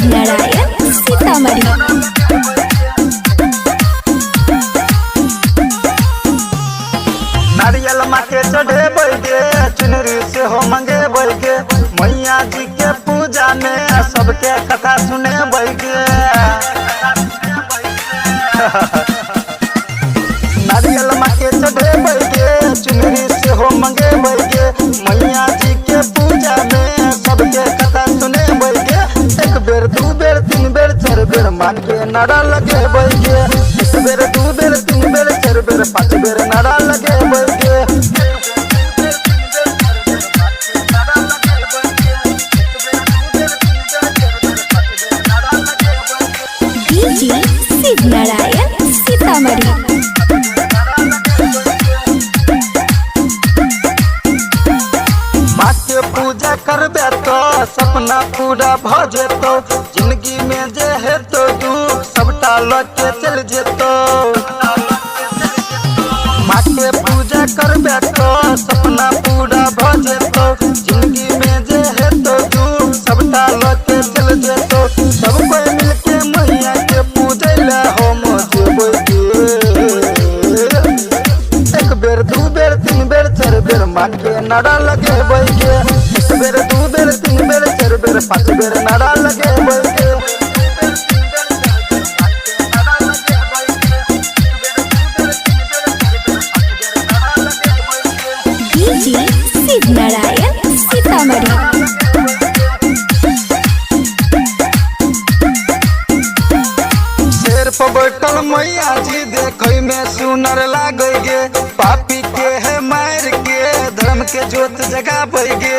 नारायण सीतामढ़ी। नारियल माके चढ़े बैगे चुनरी से हो मंगे बैगे मैया जी के पूजा में सबके कथा सुने बैगे। नारियल माके चढ़े बैगे चुनरी से हो मंगे बैगे मैया जी के पूजा में सबके कथा सुने बैगे। एक बेर दू बेर तीन बेर चार बेर माँ के नारा लगे बैगे। एक बेर दू बेर तीन बेर चार बेर पाँच बेर नारा लगे बैगे। नारायण सीतामढ़ी। माँ के पूजा करबे तो सपना पूरा भ जेतो जिंदगी में जे है तो दुख सबटा लग के चल जेतो। माँ के पूजा करबे तो सपना पूरा भ जेतो जिंदगी में जे है तो दुख सबटा लग के चल जेतो। सब कोई मिलके मैया के पूजे ला हो मजे एक बेर दू बेर तीन बेर चार बेर माँ के नारा लगे बैगे। एक बेर दू बेर तीन बेर चार बेर पाँच बेर नारा लगे बैगे। नारायण सीतामढ़ी। शेर पर बैठल मैया जी देखे में सुनर लागे गे पापी के है मार के धर्म के जोत जगा बैगे।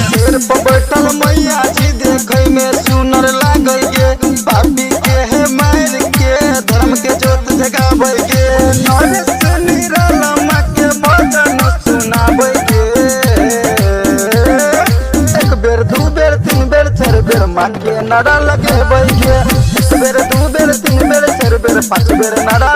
शेर पर बैठल मैया जी देखे में सुनर लागे गे पापी के है मार के धर्म के जोत जगा बैगे। नरेश निराल माँ के भजन सुना बैगे। एक बेर दू बेर तीन बेर चार बेर माँ के नारा लगे बैगे। एक बेर दू बेर तीन बेर चार बेर पाँच बेर नारा